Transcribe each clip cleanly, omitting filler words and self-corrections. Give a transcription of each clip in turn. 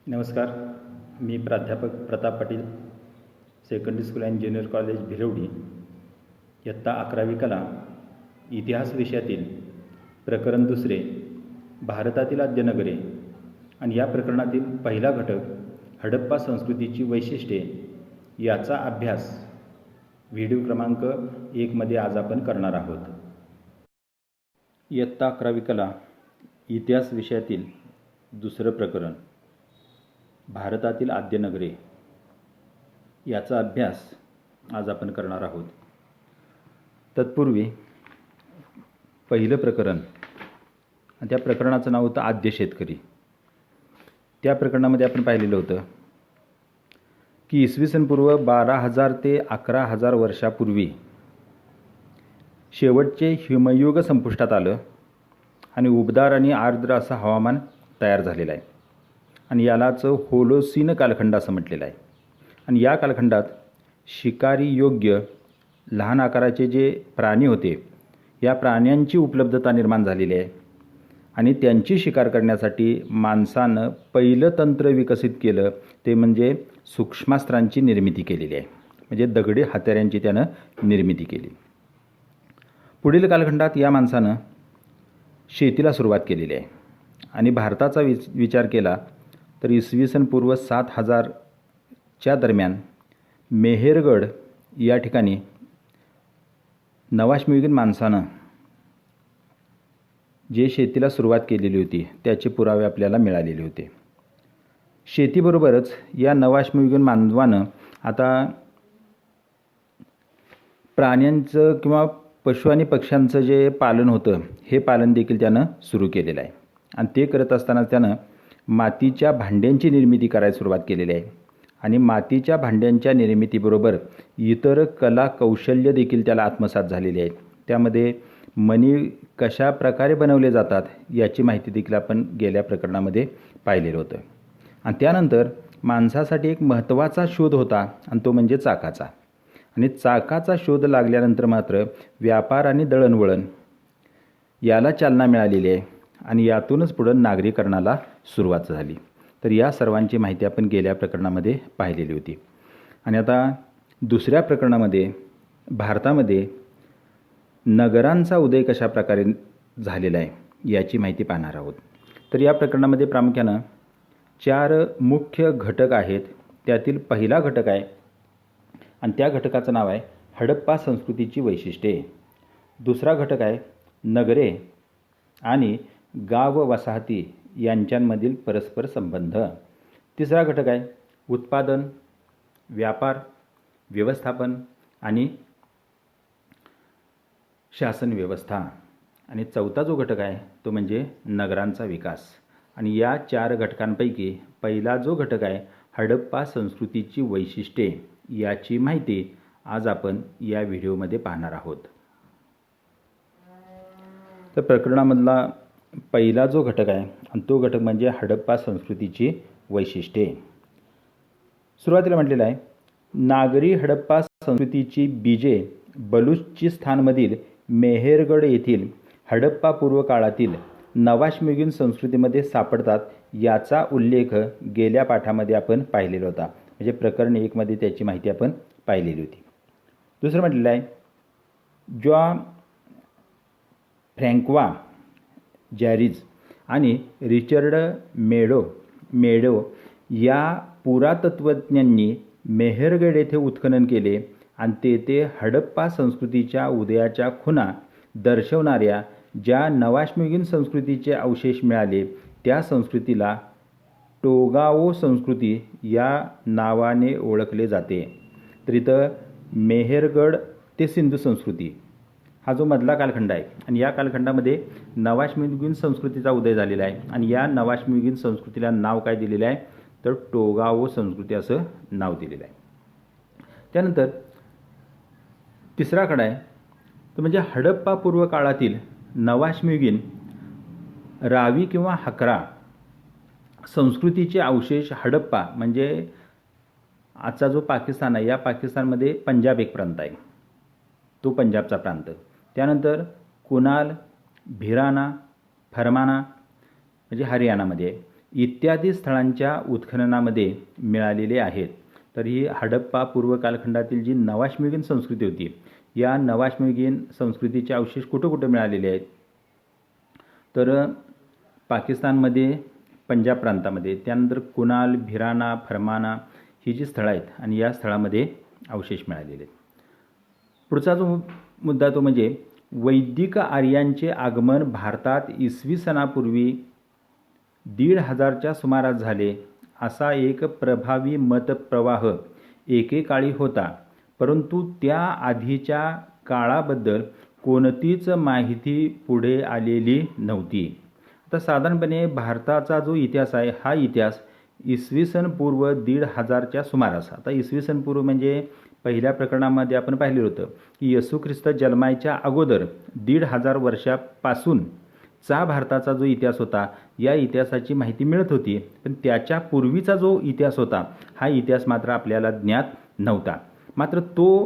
नमस्कार. मी प्राध्यापक Pratap Patil, secondary school and junior college Bhilwadi. इयत्ता 11वी कला इतिहास विषयातील प्रकरण 2 भारतातील आद्यनगरे आणि या प्रकरणातील पहिला घटक हडप्पा संस्कृतीची वैशिष्ट्ये याचा अभ्यास व्हिडिओ क्रमांक 1 मध्ये आज आपण करणार आहोत. इयत्ता 11वी कला इतिहास विषयातील 2 प्रकरण भारतातील आद्यनगरे याचा अभ्यास आज आपण करणार आहोत. तत्पूर्वी पहिलं प्रकरण आणि त्या प्रकरणाचं नाव होतं आद्य शेतकरी. त्या प्रकरणामध्ये आपण पाहिलेलं होतं की इसवी सन पूर्व 12,000 ते 11,000 वर्षापूर्वी शेवटचे हिमयुग संपुष्टात आलं आणि उबदार आणि आर्द्र असं हवामान तयार झालेलं आहे आणि यालाच होलोसीन कालखंड असं म्हटलेलं आहे. आणि या कालखंडात शिकारी योग्य लहान आकाराचे जे प्राणी होते या प्राण्यांची उपलब्धता निर्माण झालेली आहे आणि त्यांची शिकार करण्यासाठी माणसानं पहिलं तंत्र विकसित केलं ते म्हणजे सूक्ष्मास्त्रांची निर्मिती केलेली आहे. म्हणजे दगडी हत्यारांची त्यानं निर्मिती केली. पुढील कालखंडात या माणसानं शेतीला सुरुवात केलेली आहे आणि भारताचा विचार केला तर इसवी सन पूर्व 7,000च्या दरम्यान मेहेरगड या ठिकाणी नवाश्मयुगीन माणसानं जे शेतीला सुरुवात केलेली होती त्याचे पुरावे आपल्याला मिळालेले होते. शेतीबरोबरच या नवाश्मयुगीन मानवानं आता प्राण्यांचं किंवा पशु आणि पक्ष्यांचं जे पालन होतं हे पालन देखील त्यानं सुरू केलेलं आहे. आणि ते करत असताना त्यानं मातीच्या भांड्यांची निर्मिती करायला सुरुवात केलेली आहे आणि मातीच्या भांड्यांच्या निर्मितीबरोबर इतर कला कौशल्य देखील त्याला आत्मसात झालेली आहेत. त्यामध्ये मणी कशा प्रकारे बनवले जातात याची माहिती देखील आपण गेल्या प्रकरणामध्ये पाहिलेलं होतं. आणि त्यानंतर माणसासाठी एक महत्त्वाचा शोध होता आणि तो म्हणजे चाकाचा. आणि चाकाचा शोध लागल्यानंतर मात्र व्यापार आणि दळणवळण याला चालना मिळालेली आहे आणि यातूनच पुढं नागरीकरणाला सुरुवात झाली. तर या सर्वांची माहिती आपण गेल्या प्रकरणामध्ये पाहिलेली होती. आणि आता दुसऱ्या प्रकरणामध्ये भारतामध्ये नगरांचा उदय कशा प्रकारे झालेला आहे याची माहिती पाहणार आहोत. तर या प्रकरणामध्ये प्रामुख्यानं 4 मुख्य घटक आहेत. त्यातील पहिला घटक आहे आणि त्या घटकाचं नाव आहे हडप्पा संस्कृतीची वैशिष्ट्ये. दुसरा घटक आहे नगरे आणि गाव वसाहती यांच्यामधील परस्पर संबंध. तिसरा घटक आहे उत्पादन, व्यापार, व्यवस्थापन आणि शासन व्यवस्था. आणि चौथा जो घटक आहे तो म्हणजे नगरांचा विकास. आणि या 4 घटकांपैकी पहिला जो घटक आहे हडप्पा संस्कृतीची वैशिष्ट्ये याची माहिती आज आपण या व्हिडिओमध्ये पाहणार आहोत. तर प्रकरणामधला पहिला जो घटक आहे आणि तो घटक म्हणजे हडप्पा संस्कृतीची वैशिष्ट्ये. सुरुवातीला म्हटलेलं आहे नागरी हडप्पा संस्कृतीची बीजे बलुचिस्थानमधील मेहेरगड येथील हडप्पा पूर्व काळातील नवाश्मयुगीन संस्कृतीमध्ये सापडतात याचा उल्लेख गेल्या पाठामध्ये आपण पाहिलेला होता. म्हणजे प्रकरण 1 मध्ये त्याची माहिती आपण पाहिलेली होती. दुसरं म्हटलेलं आहे ज्वा फ्रँक्वा जॅरिज आणि रिचर्ड मेडो या पुरातत्त्वज्ञांनी मेहेरगड येथे उत्खनन केले आणि तेथे हडप्पा संस्कृतीच्या उदयाच्या खुणा दर्शवणाऱ्या ज्या नवाश्मयुगीन संस्कृतीचे अवशेष मिळाले त्या संस्कृतीला टोगाओ संस्कृती या नावाने ओळखले जाते. तर इथं मेहेरगड ते सिंधू संस्कृती हा जो मधला कालखंड आहे आणि या कालखंडामध्ये नवाश्मयुगीन संस्कृतीचा उदय झालेला आहे आणि या नवाश्मयुगीन संस्कृतीला नाव काय दिलेलं आहे तर टोगाओ संस्कृती असं नाव दिलेलं आहे. त्यानंतर तिसरा कडा आहे तो म्हणजे हडप्पा पूर्व काळातील नवाश्मयुगीन रावी किंवा हकरा संस्कृतीचे अवशेष. हडप्पा म्हणजे आजचा जो पाकिस्तान आहे या पाकिस्तानमध्ये पंजाब एक प्रांत आहे, तो पंजाबचा प्रांत. त्यानंतर कुनाल, भिराना, फरमाना म्हणजे हरियाणामध्ये आहे. इत्यादी स्थळांच्या उत्खननामध्ये मिळालेले आहेत. तर ही हडप्पा पूर्व कालखंडातील जी नवाश्मयुगीन संस्कृती होती, या नवाश्मयुगीन संस्कृतीचे अवशेष कुठं कुठं मिळालेले आहेत? तर पाकिस्तानमध्ये, पंजाब प्रांतामध्ये, त्यानंतर कुनाल, भिराना, फरमाना ही जी स्थळं आहेत आणि या स्थळामध्ये अवशेष मिळालेले आहेत. पुढचा जो मुद्दा तो म्हणजे वैदिक आर्यांचे आगमन भारतात इसवी सनापूर्वी 1500च्या सुमारास झाले असा एक प्रभावी मतप्रवाह एकेकाळी होता, परंतु त्या आधीच्या काळाबद्दल कोणतीच माहिती पुढे आलेली नव्हती. आता साधारणपणे भारताचा जो इतिहास आहे हा इतिहास इसवी सन पूर्व 1500च्या सुमारास, आता इसवी सन पूर्व म्हणजे पहिल्या प्रकरणामध्ये आपण पाहिलं होतं की येशू ख्रिस्त जन्माच्या अगोदर 1500 वर्षापासूनचा भारताचा जो इतिहास होता या इतिहासाची माहिती मिळत होती, पण त्याच्या पूर्वीचा जो इतिहास होता हा इतिहास मात्र आपल्याला ज्ञात नव्हता. मात्र तो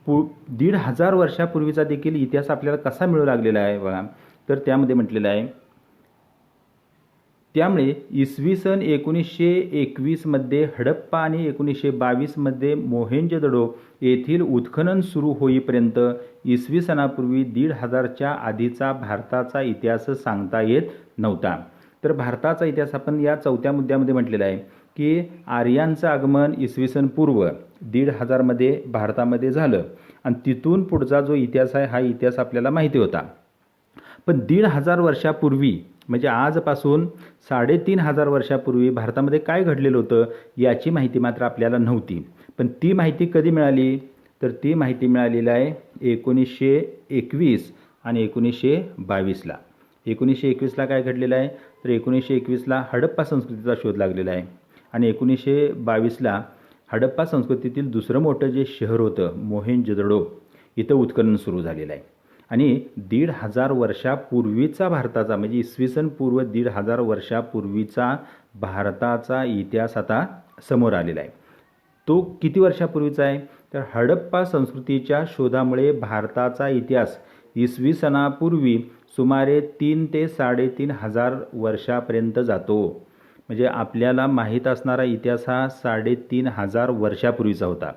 1500 वर्षापूर्वीचा देखील इतिहास आपल्याला कसा मिळू लागलेला आहे बघा. तर त्यामध्ये म्हटलेलं आहे, त्यामुळे इसवी सन 1921मध्ये हडप्पा आणि 1922मध्ये मोहेंजोदडो येथील उत्खनन सुरू होईपर्यंत इसवी सनापूर्वी 1500च्या आधीचा भारताचा इतिहास सांगता येत नव्हता. तर भारताचा इतिहास आपण या चौथ्या मुद्द्यामध्ये म्हटलेला आहे की आर्यांचं आगमन इसवी सन पूर्व 1500मध्ये भारतामध्ये झालं आणि तिथून पुढचा जो इतिहास आहे हा इतिहास आपल्याला माहिती होता. पण 1500 वर्षापूर्वी म्हणजे आजपासून 3500 वर्षापूर्वी भारतामध्ये काय घडलेलं होतं याची माहिती मात्र आपल्याला नव्हती. पण ती माहिती कधी मिळाली? तर ती माहिती मिळालेली आहे 1921 आणि 1922ला. 1921ला काय घडलेलं आहे? तर 1921ला हडप्पा संस्कृतीचा शोध लागलेला आहे आणि 1922ला हडप्पा संस्कृतीतील दुसरं मोठं जे शहर होतं मोहेंजोदडो इथं उत्खनन सुरू झालेलं आहे. आणि 1500 वर्षापूर्वीचा भारताचा म्हणजे इसवी सन पूर्व 1500 वर्षापूर्वीचा भारताचा इतिहास आता समोर आलेला आहे. तो किती वर्षापूर्वीचा आहे? तर हडप्पा संस्कृतीच्या शोधामुळे भारताचा इतिहास इसवी सनापूर्वी सुमारे 3 ते 3500 वर्षापर्यंत जातो. म्हणजे आपल्याला माहीत असणारा इतिहास हा 3500 वर्षापूर्वीचा होता,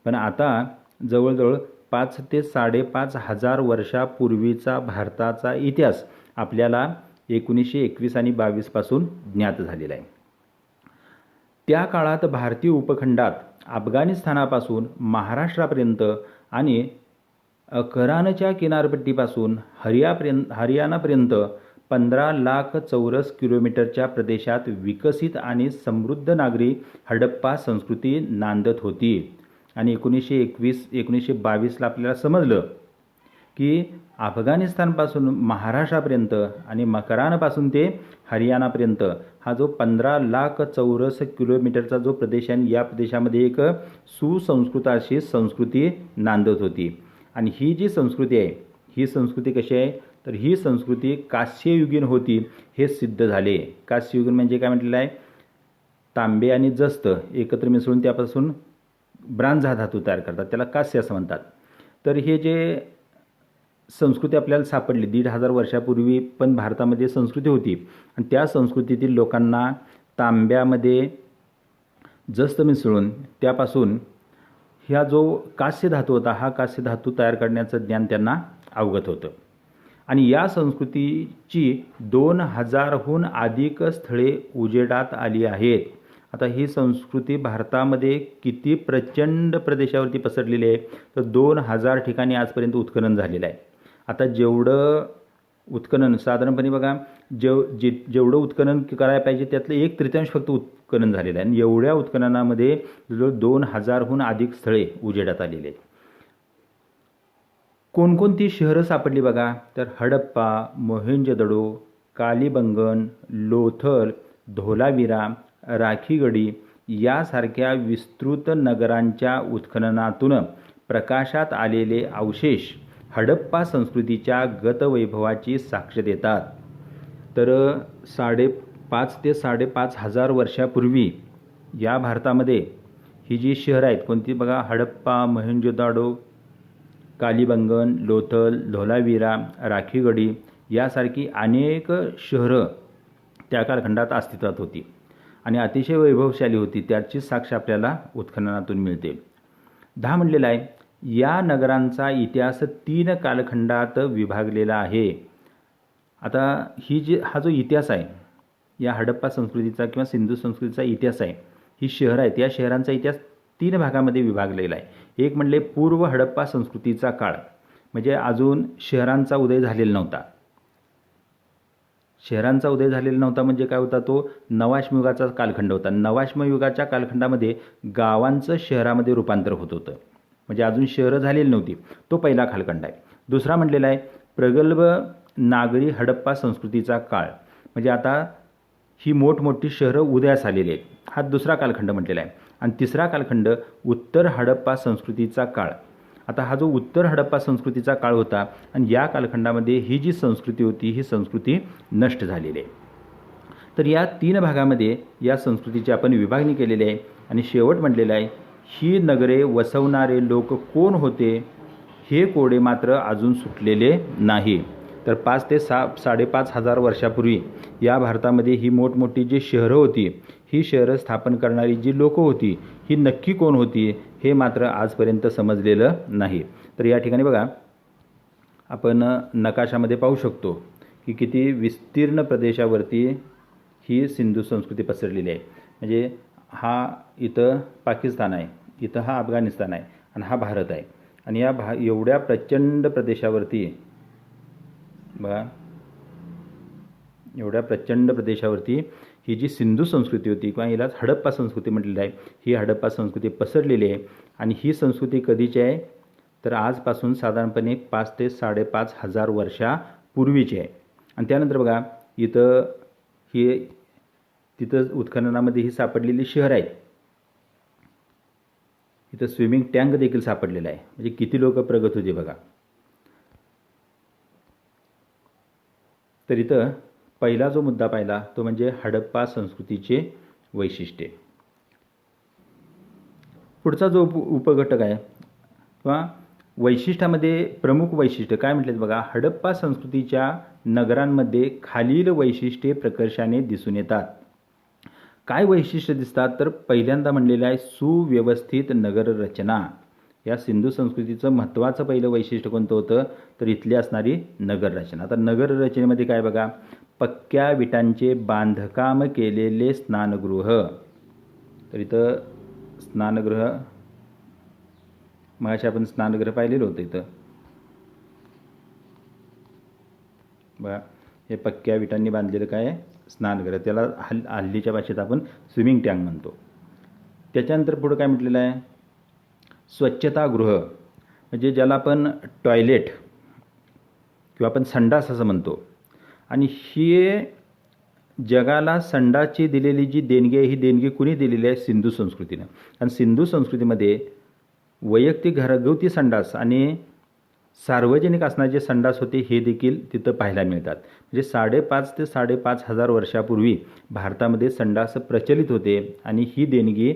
पण आता जवळजवळ 5 ते 5,500 वर्षापूर्वीचा भारताचा इतिहास आपल्याला 1921 आणि 22पासून ज्ञात झालेला आहे. त्या काळात भारतीय उपखंडात अफगाणिस्तानापासून महाराष्ट्रापर्यंत आणि करानच्या किनारपट्टीपासून हरियाणापर्यंत 15 लाख चौरस किलोमीटरच्या प्रदेशात विकसित आणि समृद्ध नागरी हडप्पा संस्कृती नांदत होती. आणि 1922ला आपल्याला समजलं की अफगाणिस्तानपासून महाराष्ट्रापर्यंत आणि करानपासून ते हरियाणापर्यंत हा जो 15 लाख चौरस किलोमीटरचा जो प्रदेश आहे या प्रदेशामध्ये एक सुसंस्कृत अशी संस्कृती नांदत होती. आणि ही जी संस्कृती आहे ही संस्कृती कशी आहे? तर ही संस्कृती कांस्ययुगीन होती हे सिद्ध झाले. कांस्ययुगीन म्हणजे काय म्हटलेलं आहे? तांबे आणि जस्त एकत्र मिसळून त्यापासून ब्रांझ हा धातू तयार करतात, त्याला कांस्य असं म्हणतात. तर हे जे संस्कृती आपल्याला सापडली 1500 वर्षापूर्वी पण भारतामध्ये संस्कृती होती आणि त्या संस्कृतीतील लोकांना तांब्यामध्ये जस्त मिसळून त्यापासून ह्या जो कांस्य धातू होता हा कांस्य धातू तयार करण्याचं ज्ञान त्यांना अवगत होतं. आणि या संस्कृतीची 2000हून अधिक स्थळे उजेडात आली आहेत. आता ही संस्कृती भारतामध्ये किती प्रचंड प्रदेशावरती पसरलेली आहे? तर 2000 ठिकाणी आजपर्यंत उत्खनन झालेलं आहे. आता जेवढं उत्खनन साधारणपणे बघा जेवढं उत्खनन करायला पाहिजे त्यातलं 1/3 फक्त उत्खनन झालेलं आहे आणि एवढ्या उत्खननामध्ये जवळ 2000हून अधिक स्थळे उजेडात आलेली आहेत. कोणकोणती शहरं सापडली बघा? तर हडप्पा, मोहेंजोदडो, कालीबंगन, लोथल, धोलावीरा, राखीगढी यासारख्या विस्तृत नगरांच्या उत्खननातून प्रकाशात आलेले अवशेष हडप्पा संस्कृतीच्या गतवैभवाची साक्ष देतात. तर 5,500 ते 5,500 वर्षापूर्वी या भारतामध्ये ही जी शहरं आहेत कोणती बघा? हडप्पा, मोहेंजोदडो, कालीबंगन, लोथल, धोलावीरा, राखीगढी यासारखी अनेक शहरं त्या कालखंडात अस्तित्वात होती आणि अतिशय वैभवशाली होती, त्याची साक्ष आपल्याला उत्खननातून मिळते. 10 म्हणलेलं आहे, या नगरांचा इतिहास 3 कालखंडात विभागलेला आहे. आता हा जो इतिहास आहे, या हडप्पा संस्कृतीचा किंवा सिंधू संस्कृतीचा इतिहास आहे, ही शहरं आहेत, या शहरांचा इतिहास 3 भागामध्ये विभागलेला आहे. एक म्हणले पूर्व हडप्पा संस्कृतीचा काळ, म्हणजे अजून शहरांचा उदय झालेला नव्हता. शहरांचा उदय झालेला नव्हता म्हणजे काय होता, तो नवाश्मयुगाचा कालखंड होता. नवाश्मयुगाच्या कालखंडामध्ये गावांचं शहरामध्ये रूपांतर होत होतं, म्हणजे अजून शहरं झालेली नव्हती. तो पहिला कालखंड आहे. दुसरा म्हणलेला आहे प्रगल्भ नागरी हडप्पा संस्कृतीचा काळ, म्हणजे आता ही मोठमोठी शहरं उदयास आलेली आहेत, हा दुसरा कालखंड म्हटलेला आहे. आणि तिसरा कालखंड उत्तर हडप्पा संस्कृतीचा काळ. आता हा जो उत्तर हडप्पा संस्कृतीचा काळ होता आणि या कालखंडामध्ये ही जी संस्कृती होती, ही संस्कृती नष्ट झालेली आहे. तर या 3 भागामध्ये या संस्कृतीची आपण विभागणी केलेली आहे. आणि शेवट म्हटलेलं आहे, ही नगरे वसवणारे लोक कोण होते हे कोडे मात्र अजून सुटलेले नाही. तर 5 ते 5.5 हजार वर्षापूर्वी या भारतामध्ये ही मोठमोठी जी शहरं होती, ही शहरं स्थापन करणारी जी लोकं होती, ही नक्की कोण होती हे मात्र आजपर्यंत समजलेलं नाही. तर या ठिकाणी बघा, आपण नकाशामध्ये पाहू शकतो की किती विस्तीर्ण प्रदेशावरती ही सिंधू संस्कृती पसरलेली आहे. म्हणजे हा इथं पाकिस्तान आहे, इथं हा अफगाणिस्तान आहे आणि हा भारत आहे. आणि या एवढ्या प्रचंड प्रदेशावरती बघा, एवढ्या प्रचंड प्रदेशावरती ही जी सिंधू संस्कृती होती किंवा हिलाच हडप्पा संस्कृती म्हटलेली आहे, ही हडप्पा संस्कृती पसरलेली आहे. आणि ही संस्कृती कधीची आहे, तर आजपासून साधारणपणे 5 ते 5.5 हजार वर्षापूर्वीची आहे. आणि त्यानंतर बघा, तिथं उत्खननामध्ये ही सापडलेली शहर आहेत. इथं स्विमिंग टँक देखील सापडलेला आहे, म्हणजे किती लोक प्रगत होते बघा. तर इथं पहिला जो मुद्दा पाहिला तो म्हणजे हडप्पा संस्कृतीचे वैशिष्ट्ये. पुढचा जो उपघटक आहे किंवा वैशिष्ट्यामध्ये प्रमुख वैशिष्ट्य काय म्हटलेत बघा, हडप्पा संस्कृतीच्या नगरांमध्ये खालील वैशिष्ट्ये प्रकर्षाने दिसून येतात. काय वैशिष्ट्य दिसतात, तर पहिल्यांदा म्हणलेलं आहे सुव्यवस्थित नगररचना. या सिंधू संस्कृतीचं महत्त्वाचं पहिलं वैशिष्ट्य कोणतं होतं, तर इथली असणारी नगररचना. आता नगररचनेमध्ये काय बघा, पक्क्या विटांचे बांधकाम केलेले स्नानगृह. तर इथं स्नानगृह, मगाशी आपण स्नानगृह पाहिलेलं होतं. इथं बघा, हे पक्क्या विटांनी बांधलेलं काय आहे, स्नानगृह. त्याला हल्लीच्या भाषेत आपण स्विमिंग टँक म्हणतो. त्याच्यानंतर पुढं काय म्हटलेलं आहे, स्वच्छतागृह, म्हणजे ज्याला आपण टॉयलेट किंवा आपण संडास असं म्हणतो. आणि ही जगाला संडासची दिलेली जी देणगी आहे, ही देणगी कुणी दिलेली आहे, सिंधू संस्कृतीनं. आणि सिंधू संस्कृतीमध्ये वैयक्तिक घरगुती संडास आणि सार्वजनिक असणारे जे संडास होते हे देखील तिथं पाहायला मिळतात. म्हणजे 5.5 ते 5.5 हजार वर्षापूर्वी भारतामध्ये संडास प्रचलित होते आणि ही देणगी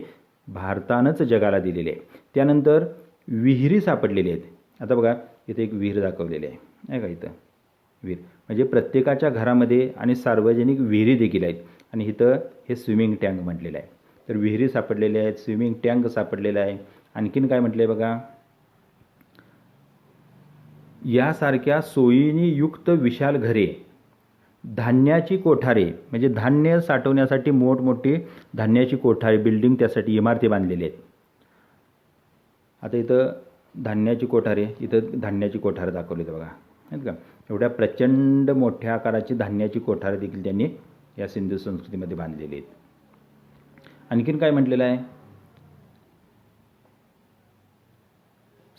भारतानंच जगाला दिलेली आहे. त्यानंतर विहिरी सापडलेली आहेत. आता बघा, इथे एक विहीर दाखवलेली आहे का, इथं विहीर म्हणजे प्रत्येकाच्या घरामध्ये आणि सार्वजनिक विहिरी देखील आहेत. आणि इथं हे स्विमिंग टँक म्हटलेलं आहे. तर विहिरी सापडलेल्या आहेत, स्विमिंग टँक सापडलेला आहे. आणखीन काय म्हटलं आहे बघा, यासारख्या सोयीनी युक्त विशाल घरे, धान्याची कोठारे, म्हणजे धान्य साठवण्यासाठी मोठमोठी धान्याची कोठारे, बिल्डिंग, त्यासाठी इमारती बांधलेल्या आहेत. आता इथं धान्याची कोठारे, इथं धान्याची कोठारे दाखवली बघा, आहेत का. एवढ्या प्रचंड मोठ्या आकाराची धान्याची कोठारे देखील त्यांनी या सिंधू संस्कृतीमध्ये बांधलेली आहेत. आणखीन काय म्हटलेलं आहे,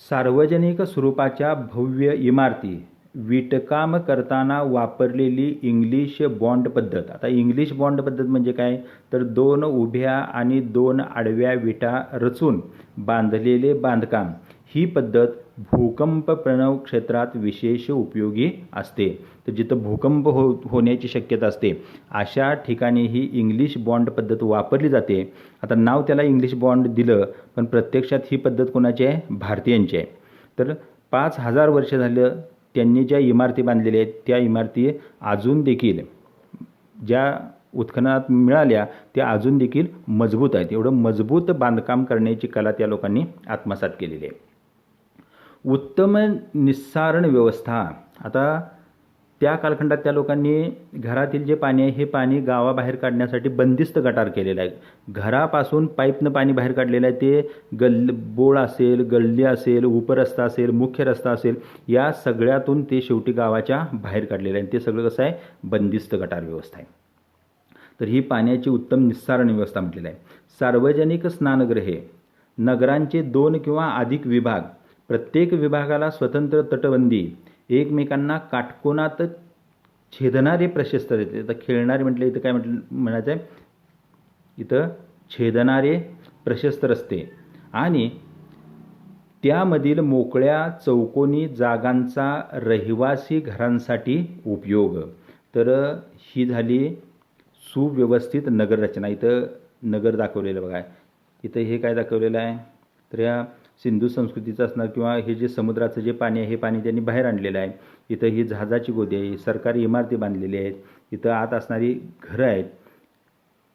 सार्वजनिक स्वरूपाच्या भव्य इमारती, वीटकाम करताना वापरलेली इंग्लिश बॉन्ड पद्धत. आता इंग्लिश बॉन्ड पद्धत म्हणजे काय, तर 2 उभ्या आणि 2 आडव्या विटा रचून बांधलेले बांधकाम. ही पद्धत भूकंप प्रणव क्षेत्रात विशेष उपयोगी असते. तर जिथं भूकंप होण्याची शक्यता असते अशा ठिकाणी ही इंग्लिश बॉन्ड पद्धत वापरली जाते. आता नाव त्याला इंग्लिश बॉन्ड दिलं, पण प्रत्यक्षात ही पद्धत कोणाची आहे, भारतीयांची आहे. तर 5000 वर्ष झालं त्यांनी ज्या इमारती बांधलेल्या आहेत त्या इमारती अजून देखील ज्या उत्खननात मिळाल्या त्या अजून देखील मजबूत आहेत. एवढं मजबूत बांधकाम करण्याची कला त्या लोकांनी आत्मसात केलेली आहे. उत्तम निस्सारण व्यवस्था. आता त्या कालखंडात त्या लोकांनी घरातील जे पाणी आहे हे पाणी गावाबाहेर काढण्यासाठी बंदिस्त गटार केलेलं आहे. घरापासून पाईपनं पाणी बाहेर काढलेलं आहे. ते बोळ असेल, गल्ली असेल, उपरस्ता असेल, मुख्य रस्ता असेल, या सगळ्यातून ते शेवटी गावाच्या बाहेर काढलेलं आहे. ते सगळं कसं आहे, बंदिस्त गटार व्यवस्था आहे. तर ही पाण्याची उत्तम निस्सारण व्यवस्था म्हटलेली आहे. सार्वजनिक स्नानगृहे. नगरांचे 2 किंवा अधिक विभाग, प्रत्येक विभागाला स्वतंत्र तटबंदी, एकमेकांना काटकोनात छेदणारे प्रशस्त रस्ते. आता खेळणारे म्हटले इथं काय म्हणायचं आहे, इथं छेदणारे प्रशस्त रस्ते आणि त्यामधील मोकळ्या चौकोनी जागांचा रहिवासी घरांसाठी उपयोग. तर ही झाली सुव्यवस्थित नगररचना. इथं नगर दाखवलेलं बघा. इथं हे काय दाखवलेलं आहे, तर या सिंधू संस्कृतीचं असणार किंवा हे जे समुद्राचं जे पाणी आहे हे पाणी त्यांनी बाहेर आणलेलं आहे. इथं ही जहाजाची गोदी आहे, सरकारी इमारती बांधलेल्या आहेत, इथं आत असणारी घरं आहेत.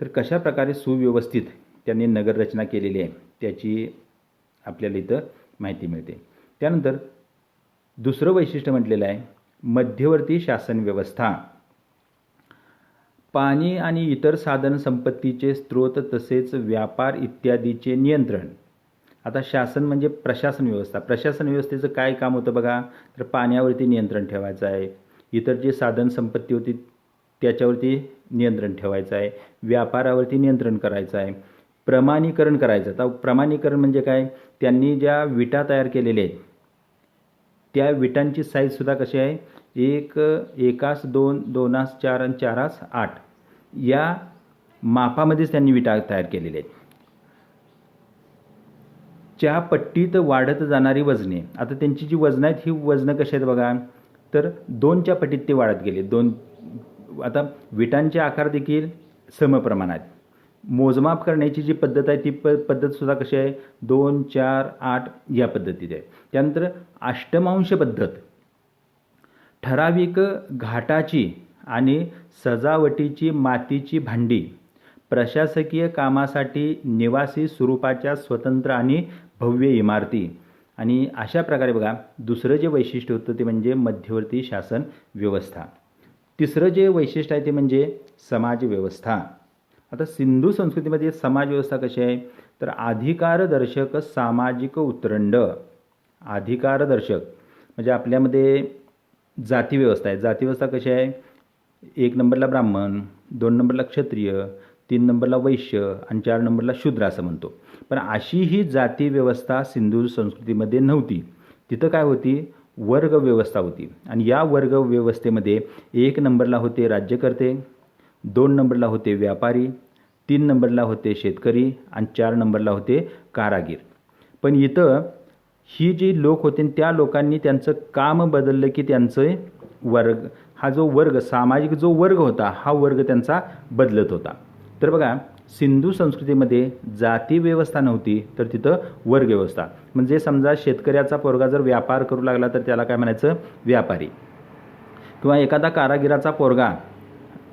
तर कशा प्रकारे सुव्यवस्थित त्यांनी नगररचना केलेली आहे त्याची आपल्याला इथं माहिती मिळते. त्यानंतर दुसरं वैशिष्ट्य म्हटलेलं आहे मध्यवर्ती शासन व्यवस्था. पाणी आणि इतर साधन संपत्तीचे स्रोत तसेच व्यापार इत्यादीचे नियंत्रण. आता शासन म्हणजे प्रशासन व्यवस्था. प्रशासन व्यवस्थेचं काय काम होतं बघा, तर पाण्यावरती नियंत्रण ठेवायचं आहे, इतर जे साधन संपत्ती होती त्याच्यावरती नियंत्रण ठेवायचं आहे, व्यापारावरती नियंत्रण करायचं आहे, प्रमाणीकरण करायचं. आता प्रमाणीकरण म्हणजे काय, त्यांनी ज्या विटा तयार केलेल्या आहेत त्या विटांची साईजसुद्धा कशी आहे, 1:1, 2, 2:4 आणि 4:8 या मापामध्येच त्यांनी विटा तयार केलेल्या आहेत. च्या पट्टीत वाढत जाणारी वजने. आता त्यांची जी वजनं आहेत ही वजनं कशी आहेत बघा, तर 2च्या पट्टीत ते वाढत गेले. 2. आता विटांचे आकार देखील समप्रमाणात. मोजमाप करण्याची जी पद्धत आहे ती पद्धतसुद्धा कशी आहे, 2, 4, 8 या पद्धतीत आहे. त्यानंतर अष्टमांश पद्धत. ठराविक घाटाची आणि सजावटीची मातीची भांडी, प्रशासकीय कामासाठी निवासी स्वरूपाच्या स्वतंत्र आणि भव्य इमारती. आणि अशा प्रकारे बघा दुसरं जे वैशिष्ट्य होतं ते म्हणजे मध्यवर्ती शासन व्यवस्था. तिसरं जे वैशिष्ट्य आहे ते म्हणजे समाज व्यवस्था. आता सिंधू संस्कृतीमध्ये समाज व्यवस्था कशी आहे, तर अधिकारदर्शक सामाजिक उतरंड. अधिकारदर्शक म्हणजे आपल्यामध्ये जाती व्यवस्था आहे. जाती व्यवस्था कशी आहे, 1 नंबरला ब्राह्मण, 2 नंबरला क्षत्रिय, 3 नंबरला वैश्य आणि 4 नंबरला शूद्र असं म्हणतो. पण अशी ही जाती व्यवस्था सिंधू संस्कृतीमध्ये नव्हती. तिथं काय होती, वर्ग व्यवस्था होती. आणि या वर्ग व्यवस्थेमध्ये 1 नंबरला होते राज्यकर्ते, 2 नंबरला होते व्यापारी, 3 नंबरला होते शेतकरी आणि 4 नंबरला होते कारागीर. पण इथं ही जी लोक होते त्या लोकांनी त्यांचं काम बदललं की त्यांचं वर्ग, हा जो वर्ग सामाजिक जो वर्ग होता हा वर्ग त्यांचा बदलत होता. तर बघा सिंधू संस्कृतीमध्ये जाती व्यवस्था नव्हती तर तिथं वर्ग व्यवस्था. म्हणजे समजा शेतकऱ्याचा पोरगा जर व्यापार करू लागला तर त्याला काय म्हणायचं, व्यापारी. किंवा एखादा कारागिराचा पोरगा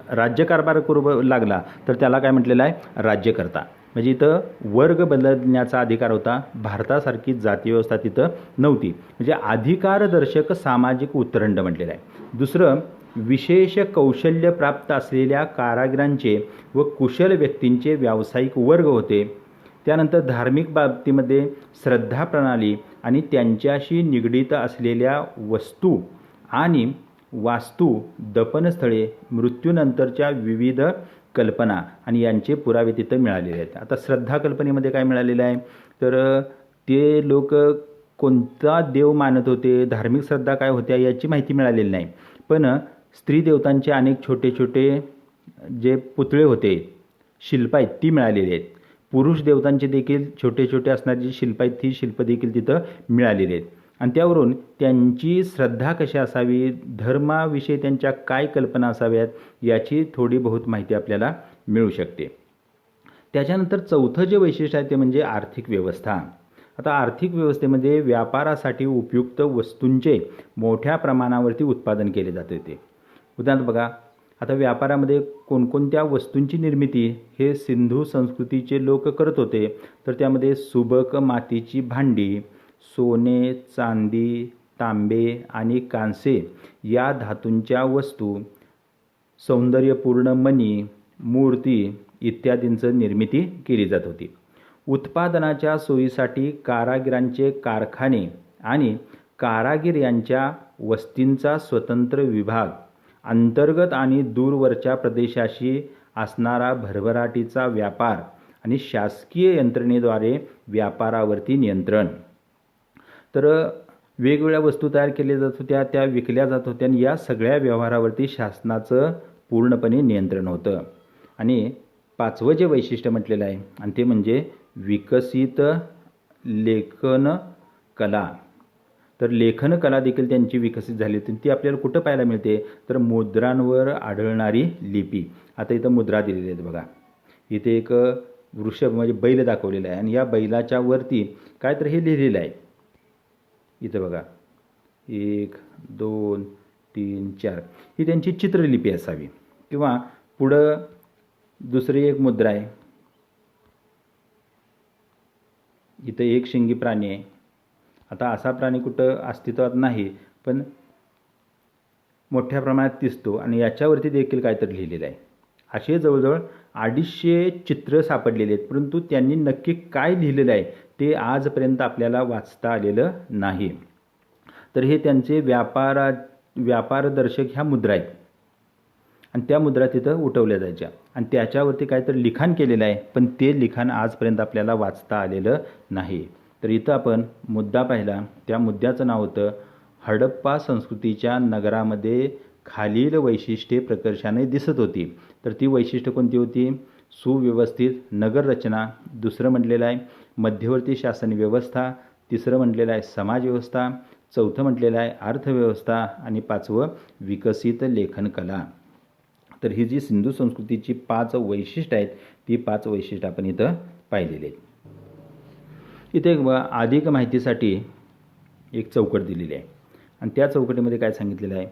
राज्यकारभार करू लागला तर त्याला काय म्हटलेलं आहे, राज्यकर्ता. म्हणजे इथं वर्ग बदलण्याचा अधिकार होता. भारतासारखी जाती व्यवस्था तिथं नव्हती. म्हणजे अधिकारदर्शक सामाजिक उतरंड म्हटलेलं आहे. दुसरं, विशेष कौशल्य प्राप्त असलेल्या कारागिरांचे व कुशल व्यक्तींचे व्यावसायिक वर्ग होते. त्यानंतर धार्मिक बाबतीमध्ये श्रद्धा प्रणाली आणि त्यांच्याशी निगडीत असलेल्या वस्तू आणि वास्तू, दफनस्थळे, मृत्यूनंतरच्या विविध कल्पना आणि यांचे पुरावे तिथं मिळालेले आहेत. आता श्रद्धा कल्पनेमध्ये काय मिळालेलं आहे, तर ते लोक कोणता देव मानत होते, धार्मिक श्रद्धा काय होत्या याची माहिती मिळालेली नाही. पण स्त्री देवतांचे अनेक छोटे छोटे जे पुतळे होते, शिल्प आहेत ती मिळालेली आहेत. पुरुष देवतांचे देखील छोटे छोटे असणारी जी शिल्प आहेत ती शिल्प देखील तिथं मिळालेली आहेत. आणि त्यावरून त्यांची श्रद्धा कशी असावी, धर्माविषयी त्यांच्या काय कल्पना असाव्यात याची थोडी बहुत माहिती आपल्याला मिळू शकते. त्याच्यानंतर चौथं जे वैशिष्ट्य आहे ते म्हणजे आर्थिक व्यवस्था. आता आर्थिक व्यवस्थेमध्ये व्यापारासाठी उपयुक्त वस्तूंचे मोठ्या प्रमाणावरती उत्पादन केले जाते. ते उदाहरणार्थ बघा, आता व्यापारामध्ये कोणकोणत्या वस्तूंची निर्मिती हे सिंधू संस्कृतीचे लोक करत होते, तर त्यामध्ये सुबक मातीची भांडी, सोने, चांदी, तांबे आणि कांसे या धातूंच्या वस्तू, सौंदर्यपूर्ण मणी, मूर्ती इत्यादींचं निर्मिती केली जात होती. उत्पादनाच्या सोयीसाठी कारागिरांचे कारखाने आणि कारागीर यांच्या वस्तींचा स्वतंत्र विभाग, अंतर्गत आणि दूरवरच्या प्रदेशाशी असणारा भरभराटीचा व्यापार आणि शासकीय यंत्रणेद्वारे व्यापारावरती नियंत्रण. तर वेगवेगळ्या वस्तू तयार केल्या जात होत्या, त्या विकल्या जात होत्या आणि या सगळ्या व्यवहारावरती शासनाचं पूर्णपणे नियंत्रण होतं. आणि पाचवं जे वैशिष्ट्य म्हटलेलं आहे आणि ते म्हणजे विकसित लेखन कला. तर लेखन कला देखील त्यांची विकसित झाली होती. ती आपल्याला कुठं पाहायला मिळते, तर मुद्रांवर आढळणारी लिपी. आता इथं मुद्रा दिलेली आहेत बघा. इथे एक वृषभ म्हणजे बैल दाखवलेला आहे आणि या बैलाच्या वरती काय तर हे लिहिलेलं आहे. इथं बघा 1 2 3 4 ही त्यांची चित्रलिपी असावी. किंवा पुढं दुसरी एक मुद्रा आहे. इथं एक शिंगी प्राणी आहे. आता असा प्राणी कुठं अस्तित्वात नाही, पण मोठ्या प्रमाणात दिसतो आणि याच्यावरती देखील काहीतरी लिहिलेलं आहे. असे जवळजवळ 250 चित्र सापडलेले आहेत, परंतु त्यांनी नक्की काय लिहिलेलं आहे ते आजपर्यंत आपल्याला वाचता आलेलं नाही. तर हे त्यांचे व्यापारदर्शक ह्या मुद्रा आहेत आणि त्या मुद्रा तिथं उठवल्या जायच्या आणि त्याच्यावरती काहीतरी लिखाण केलेलं आहे, पण ते लिखाण आजपर्यंत आपल्याला वाचता आलेलं नाही. तर इथं आपण मुद्दा पाहिला. त्या मुद्द्याचं नाव होतं हडप्पा संस्कृतीच्या नगरामध्ये खालील वैशिष्ट्ये प्रकर्षाने दिसत होती. तर ती वैशिष्ट्य कोणती होती? सुव्यवस्थित नगररचना, दुसरं म्हटलेलं आहे मध्यवर्ती शासन व्यवस्था, तिसरं म्हटलेलं आहे समाजव्यवस्था, चौथं म्हटलेलं आहे अर्थव्यवस्था आणि पाचवं विकसित लेखनकला. तर ही जी सिंधू संस्कृतीची 5 वैशिष्ट्य आहेत ती 5 वैशिष्ट्य आपण इथं पाहिलेली आहेत. इथे अधिक माहितीसाठी एक चौकट दिलेली आहे आणि त्या चौकटीमध्ये काय सांगितलेलं आहे,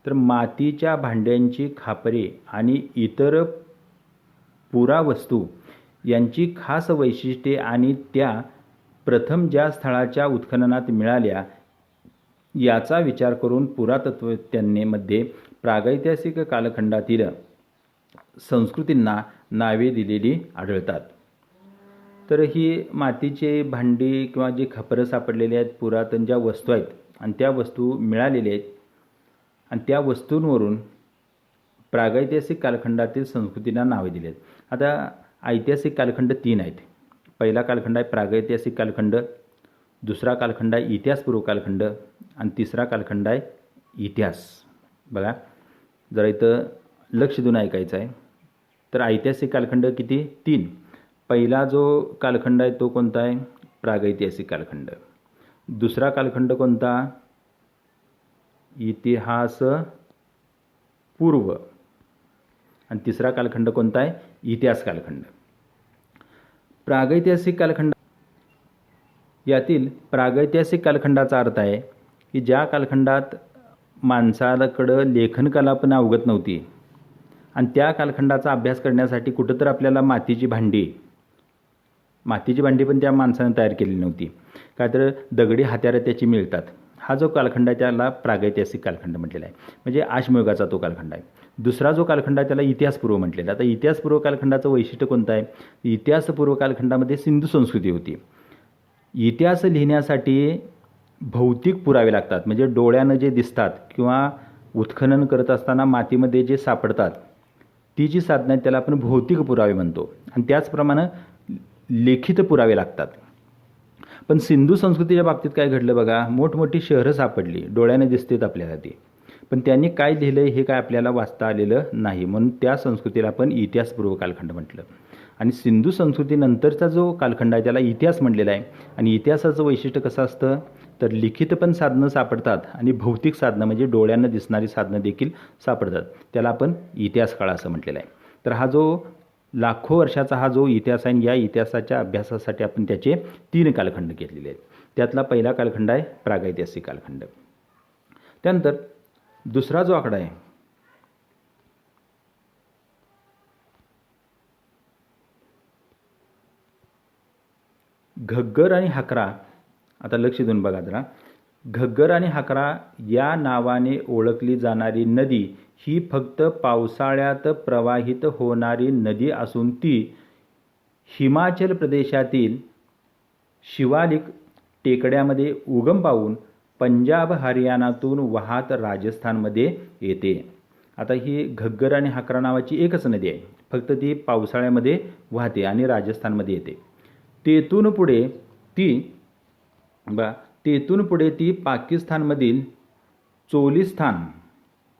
तर मातीच्या भांड्यांची खापरे आणि इतर पुरावस्तू यांची खास वैशिष्ट्ये आणि त्या प्रथम ज्या स्थळाच्या उत्खननात मिळाल्या याचा विचार करून पुरातत्वज्ञांमध्ये प्रागैतिहासिक कालखंडातील संस्कृतींना नावे दिलेली आढळतात. तर ही मातीचे भांडी किंवा जी खापरं सापडलेली आहेत, पुरातन ज्या वस्तू आहेत आणि त्या वस्तू मिळालेल्या आहेत आणि त्या वस्तूंवरून प्रागैतिहासिक कालखंडातील संस्कृतींना नावे दिली आहेत. आता ऐतिहासिक कालखंड 3 आहेत. पहिला कालखंड आहे प्रागैतिहासिक कालखंड, दुसरा कालखंड आहे इतिहासपूर्व कालखंड आणि तिसरा कालखंड आहे इतिहास. बघा जरा इथं लक्ष देऊन ऐकायचं आहे. तर ऐतिहासिक कालखंड किती? 3. पहिला जो कालखंड आहे तो कोणता आहे? प्रागैतिहासिक कालखंड. दुसरा कालखंड कोणता? इतिहास पूर्व. आणि तिसरा कालखंड कोणता आहे? इतिहास कालखंड. प्रागैतिहासिक कालखंड यातील प्रागैतिहासिक कालखंडाचा अर्थ आहे की ज्या कालखंडात माणसाकडं लेखनकला पण अवगत नव्हती आणि त्या कालखंडाचा अभ्यास करण्यासाठी कुठं तर आपल्याला मातीची भांडी पण त्या माणसाने तयार केलेली नव्हती. काय तर दगडी हत्यारं त्याची मिळतात. हा जो कालखंड आहे त्याला प्रागैतिहासिक कालखंड म्हटलेला आहे, म्हणजे आशमयुगाचा तो कालखंड आहे. दुसरा जो कालखंड आहे त्याला इतिहासपूर्व म्हटलेला आहे. आता इतिहासपूर्व कालखंडाचं वैशिष्ट्य कोणतं आहे? इतिहासपूर्व कालखंडामध्ये सिंधू संस्कृती होती. इतिहास लिहिण्यासाठी भौतिक पुरावे लागतात, म्हणजे डोळ्यानं जे दिसतात किंवा उत्खनन करत असताना मातीमध्ये जे सापडतात ती जी साधनं आहेत त्याला आपण भौतिक पुरावे म्हणतो आणि त्याचप्रमाणे लिखित पुरावे लागतात. पण सिंधू संस्कृतीच्या बाबतीत काय घडलं बघा, मोठमोठी शहरं सापडली, डोळ्याने दिसतात आपल्याला ती, पण त्यांनी काय लिहिलं हे काय आपल्याला वाचता आलेलं नाही. म्हणून त्या संस्कृतीला आपण इतिहासपूर्व कालखंड म्हटलं. आणि सिंधू संस्कृतीनंतरचा जो कालखंड आहे त्याला इतिहास म्हटलेला आहे. आणि इतिहासाचं वैशिष्ट्य कसं असतं, तर लिखित पण साधनं सापडतात आणि भौतिक साधनं म्हणजे डोळ्यांना दिसणारी साधनं देखील सापडतात. त्याला आपण इतिहास काळ असं म्हटलेलं आहे. तर हा जो लाखो वर्षाचा हा जो इतिहास आहे, या इतिहासाच्या अभ्यासासाठी आपण त्याचे 3 कालखंड घेतलेले आहेत. त्यातला पहिला कालखंड आहे प्रागैतिहासिक कालखंड. त्यानंतर दुसरा जो आकडा आहे घग्गर आणि हकरा, आता लक्ष देऊन बघा जरा, घग्गर आणि हकरा या नावाने ओळखली जाणारी नदी ही फक्त पावसाळ्यात प्रवाहित होणारी नदी असून ती हिमाचल प्रदेशातील शिवालिक टेकड्यामध्ये उगम पावून पंजाब हरियाणातून वाहत राजस्थानमध्ये येते. आता ही घग्गर आणि हकरा नावाची एकच नदी आहे, फक्त ती पावसाळ्यामध्ये वाहते आणि राजस्थानमध्ये येते. तेथून पुढे ती पाकिस्तानमधील चोलिस्तान,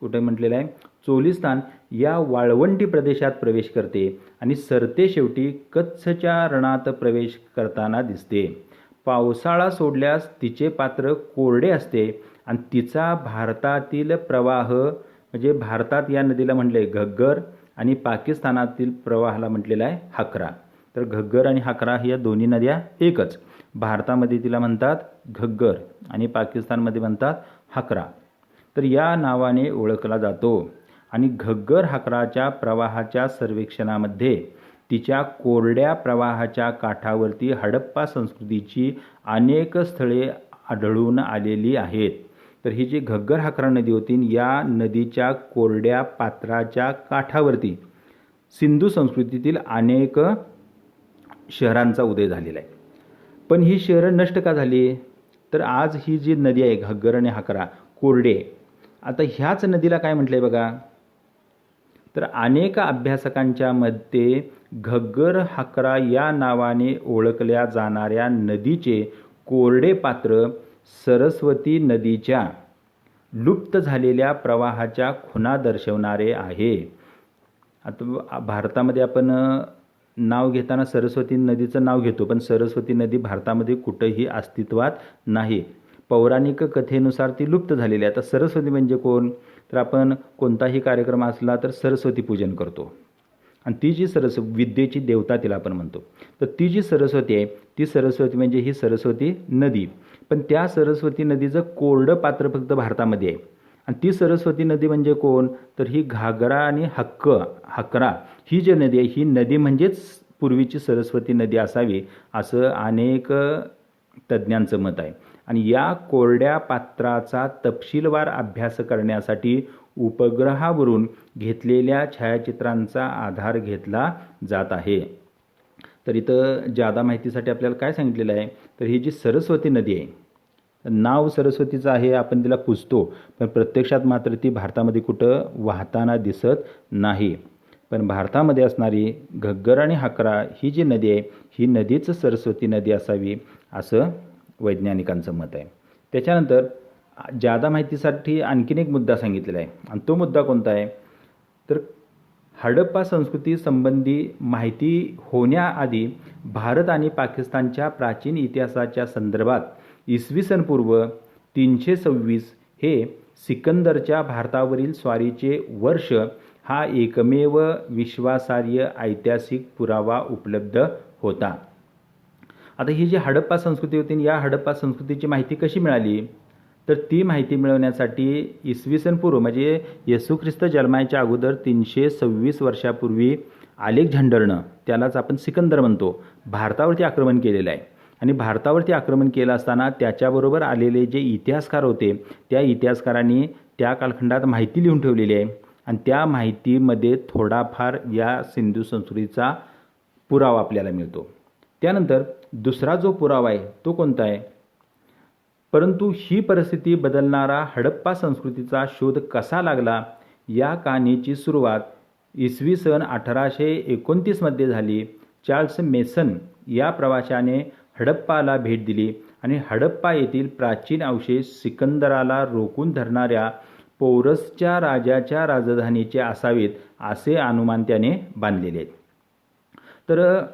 कुठे म्हटलेलं आहे, चोलिस्तान या वाळवंटी प्रदेशात प्रवेश करते आणि सरते शेवटी कच्छच्या रणात प्रवेश करताना दिसते. पावसाळा सोडल्यास तिचे पात्र कोरडे असते आणि तिचा भारतातील प्रवाह, म्हणजे भारतात या नदीला म्हटले घग्गर आणि पाकिस्तानातील प्रवाहाला म्हटलेला आहे हकरा. तर घग्गर आणि हकरा या दोन्ही नद्या एकच. भारतामध्ये तिला म्हणतात घग्गर आणि पाकिस्तानमध्ये म्हणतात हकरा. तर या नावाने ओळखला जातो. आणि घग्गर हकराच्या प्रवाहाच्या सर्वेक्षणामध्ये तिच्या कोरड्या प्रवाहाच्या काठावरती हडप्पा संस्कृतीची अनेक स्थळे आढळून आलेली आहेत. तर ही जी घग्गर हकरा नदी होती, या नदीच्या कोरड्या पात्राच्या काठावरती सिंधू संस्कृतीतील अनेक शहरांचा उदय झालेला आहे. पण ही शहरं नष्ट का झाली? तर आज ही जी नदी आहे घग्गर आणि हकरा कोरडे, आता ह्याच नदीला काय म्हटलंय बघा, तर अनेक अभ्यासकांच्या मते घग्गर हकरा या नावाने ओळखल्या जाणाऱ्या नदीचे कोरडे पात्र सरस्वती नदीच्या लुप्त झालेल्या प्रवाहाच्या खुणा दर्शवणारे आहे. आता भारतामध्ये आपण नाव घेताना सरस्वती नदीचं नाव घेतो, पण सरस्वती नदी भारतामध्ये कुठंही अस्तित्वात नाही. पौराणिक कथेनुसार ती लुप्त झालेली आहे. आता सरस्वती म्हणजे कोण? तर आपण कोणताही कार्यक्रम असला तर सरस्वती पूजन करतो आणि ती जी विद्येची देवता तिला आपण म्हणतो. तर ती जी सरस्वती आहे, ती सरस्वती म्हणजे ही सरस्वती नदी. पण त्या सरस्वती नदीचं कोरडं पात्र फक्त भारतामध्ये आहे. आणि ती सरस्वती नदी म्हणजे कोण? तर ही घागरा आणि हकरा ही जी नदी आहे, ही नदी म्हणजेच पूर्वीची सरस्वती नदी असावी असं अनेक तज्ज्ञांचं मत आहे. आणि या कोरड्या पात्राचा तपशीलवार अभ्यास करण्यासाठी उपग्रहावरून घेतलेल्या छायाचित्रांचा आधार घेतला जात आहे. तर इथं जादा माहितीसाठी आपल्याला काय सांगितलेलं आहे, तर ही जी सरस्वती नदी आहे, नाव सरस्वतीचं आहे, आपण तिला पुजतो, पण प्रत्यक्षात मात्र ती भारतामध्ये कुठं वाहताना दिसत नाही. पण भारतामध्ये असणारी घग्गर आणि हकरा ही जी नदी आहे, ही नदीच सरस्वती नदी असावी असं वैज्ञानिकांचं मत आहे. त्याच्यानंतर जादा माहितीसाठी आणखीन एक मुद्दा सांगितलेला आहे, आणि तो मुद्दा कोणता आहे, तर हडप्पा संस्कृती संबंधी माहिती होण्याआधी भारत आणि पाकिस्तानच्या प्राचीन इतिहासाच्या संदर्भात इसवी सन पूर्व 326 हे सिकंदरच्या भारतावरील स्वारीचे वर्ष हा एकमेव विश्वासार्ह ऐतिहासिक पुरावा उपलब्ध होता. आता ही जी हडप्पा संस्कृती होती, या हडप्पा संस्कृतीची माहिती कशी मिळाली? तर ती माहिती मिळवण्यासाठी इसवी सन पूर्व म्हणजे येशू ख्रिस्त जन्माच्या अगोदर 326 वर्षापूर्वी अलेक्झांडरनं, त्यालाच आपण सिकंदर म्हणतो, भारतावरती आक्रमण केलेलं आहे. आणि भारतावरती आक्रमण केलं असताना त्याच्याबरोबर आलेले जे इतिहासकार होते, त्या इतिहासकारांनी त्या कालखंडात माहिती लिहून ठेवलेली आहे. आणि त्या माहितीमध्ये थोडाफार या सिंधू संस्कृतीचा पुरावा आपल्याला मिळतो. त्यानंतर दुसरा जो पुरावा आहे तो कोणता आहे? परंतु ही परिस्थिती बदलणारा हडप्पा संस्कृतीचा शोध कसा लागला, या कहाणीची सुरुवात इसवी सन 1829 मध्ये झाली. चार्ल्स मेसन या प्रवाशाने हडप्पाला भेट दिली आणि हडप्पा येथील प्राचीन अवशेष सिकंदराला रोखून धरणाऱ्या पौरसच्या राजाच्या राजधानीचे असावेत असे अनुमान त्याने बांधलेले आहेत. तर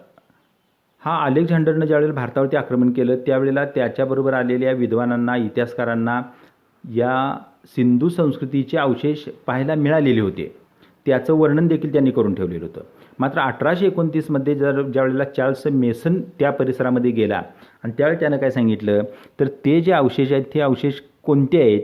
हा अलेक्झांडरनं ज्यावेळेला भारतावरती आक्रमण केलं, त्यावेळेला त्याच्याबरोबर आलेल्या विद्वानांना, इतिहासकारांना या सिंधू संस्कृतीचे अवशेष पाहायला मिळालेले होते. त्याचं वर्णन देखील त्यांनी करून ठेवलेलं होतं. मात्र 1829 मध्ये ज्यावेळेला चार्ल्स मेसन त्या परिसरामध्ये गेला आणि त्यावेळी त्यानं काय सांगितलं, तर ते जे अवशेष आहेत ते अवशेष कोणते आहेत,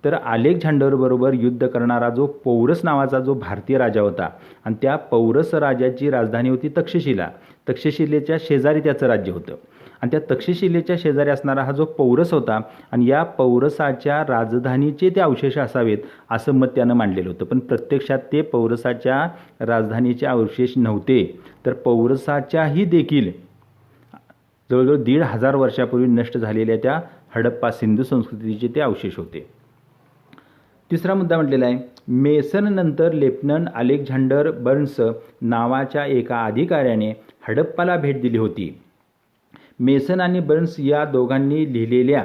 तर अलेक्झांडरबरोबर युद्ध करणारा जो पौरस नावाचा जो भारतीय राजा होता आणि त्या पौरस राजाची राजधानी होती तक्षशिला. तक्षशिलेच्या शेजारी त्याचं राज्य होतं आणि त्या तक्षशिलेच्या शेजारी असणारा हा जो पौरस होता आणि या पौरसाच्या राजधानीचे ते अवशेष असावेत असं मत त्यानं मांडलेलं होतं. पण प्रत्यक्षात ते पौरसाच्या राजधानीचे अवशेष नव्हते, तर पौरसाच्याही देखील जवळजवळ 1500 वर्षापूर्वी नष्ट झालेल्या त्या हडप्पा सिंधू संस्कृतीचे ते अवशेष होते. तिसरा मुद्दा म्हटलेला आहे, मेसन नंतर लेफ्टनंट अलेक्झांडर बर्न्स नावाच्या एका अधिकाऱ्याने हडप्पाला भेट दिली होती. मेसन आणि बर्न्स या दोघांनी लिहिलेल्या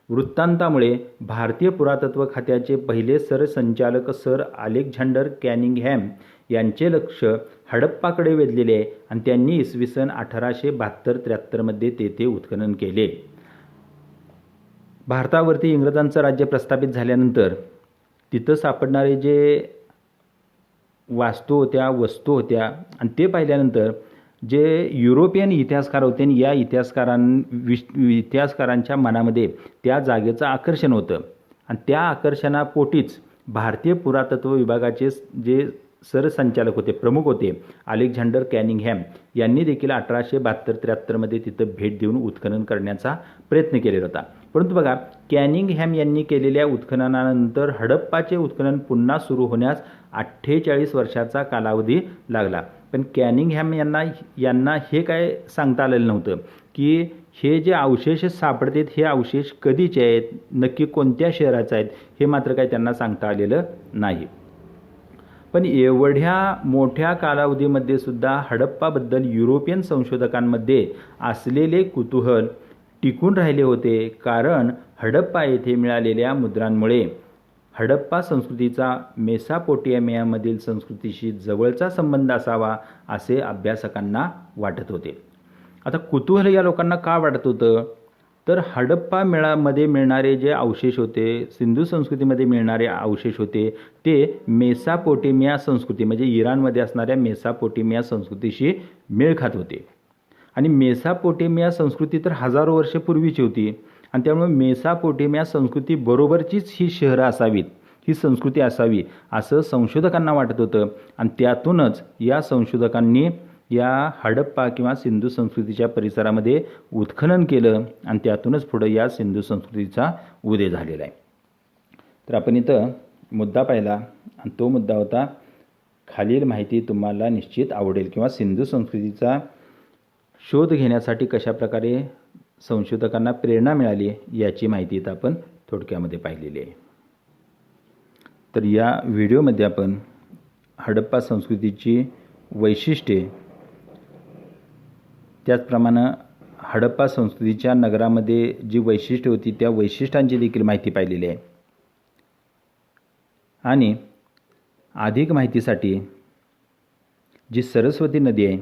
वृत्तांतामुळे भारतीय पुरातत्व खात्याचे पहिले सरसंचालक सर अलेक्झांडर कॅनिंगहॅम यांचे लक्ष हडप्पाकडे वेधलेले आहे आणि त्यांनी इसवी सन 1872-73 मध्ये तेथे उत्खनन केले. भारतावरती इंग्रजांचं राज्य प्रस्थापित झाल्यानंतर तिथं सापडणारे जे वस्तू होत्या आणि ते पाहिल्यानंतर जे युरोपियन इतिहासकार होते आणि या इतिहासकारांच्या मनामध्ये त्या जागेचं आकर्षण होतं आणि त्या आकर्षणापोटीच भारतीय पुरातत्व विभागाचे जे सरसंचालक होते, प्रमुख होते अलेक्झांडर कॅनिंगहॅम यांनी देखील 1872-73 मध्ये तिथं भेट देऊन उत्खनन करण्याचा प्रयत्न केलेला होता. परंतु बघा, कॅनिंगहॅम यांनी केलेल्या उत्खननानंतर हडप्पाचे उत्खनन पुन्हा सुरू होण्यास 48 वर्षाचा कालावधी लागला. पण कॅनिंगहॅम यांना हे काय सांगता आलेलं नव्हतं की हे जे अवशेष सापडतात हे अवशेष कधीचे आहेत, नक्की कोणत्या शहराचे आहेत, हे मात्र काय त्यांना सांगता आलेलं नाही. पण एवढ्या मोठ्या कालावधीमध्ये सुद्धा हडप्पाबद्दल युरोपियन संशोधकांमध्ये असलेले कुतूहल टिकून राहिले होते, कारण हडप्पा येथे मिळालेल्या मुद्रांमुळे हडप्पा संस्कृतीचा मेसोपोटेमियामधील संस्कृतीशी जवळचा संबंध असावा असे अभ्यासकांना वाटत होते. आता कुतूहल या लोकांना का वाटत होतं, तर हडप्पा मध्ये मिळणारे जे अवशेष होते, सिंधू संस्कृतीमध्ये मिळणारे अवशेष होते, ते मेसोपोटेमिया संस्कृती म्हणजे इराणमध्ये असणाऱ्या मेसोपोटेमिया संस्कृतीशी मेळ खात होते. आणि मेसोपोटेमिया संस्कृती तर हजारो वर्ष पूर्वीची होती आणि त्यामुळे मेसोपोटेमिया संस्कृती बरोबरचीच ही शहरं असावीत, ही संस्कृती असावी असं संशोधकांना वाटत होतं. आणि त्यातूनच या संशोधकांनी या हडप्पा किंवा सिंधू संस्कृतीच्या परिसरामध्ये उत्खनन केलं आणि त्यातूनच पुढे या सिंधू संस्कृतीचा उदय झालेला आहे. तर आपण इथं मुद्दा पाहिला आणि तो मुद्दा होता, खालील माहिती तुम्हाला निश्चित आवडेल किंवा सिंधू संस्कृतीचा शोध घेण्यासाठी कशाप्रकारे संशोधकांना प्रेरणा मिळाली याची माहिती इथं आपण थोडक्यामध्ये पाहिलेली आहे. तर या व्हिडिओमध्ये आपण हडप्पा संस्कृतीची वैशिष्ट्ये, त्याचप्रमाणे हडप्पा संस्कृतीच्या नगरामध्ये जी वैशिष्ट्ये होती त्या वैशिष्ट्यांची देखील माहिती पाहिलेली आहे. आणि अधिक माहितीसाठी जी सरस्वती नदी आहे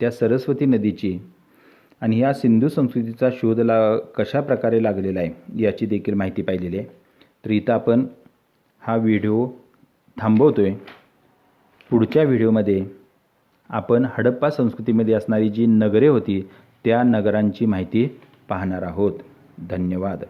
त्या सरस्वती नदीची आणि या सिंधू संस्कृतीचा शोध कशा प्रकारे लागलेला आहे याची देखील माहिती पाहिलेली आहे. तर इथं आपण हा व्हिडिओ थांबवतोय. पुढच्या व्हिडिओमध्ये आपण हडप्पा संस्कृतीमध्ये असणारी जी नगरे होती त्या नगरांची माहिती पाहणार आहोत. धन्यवाद.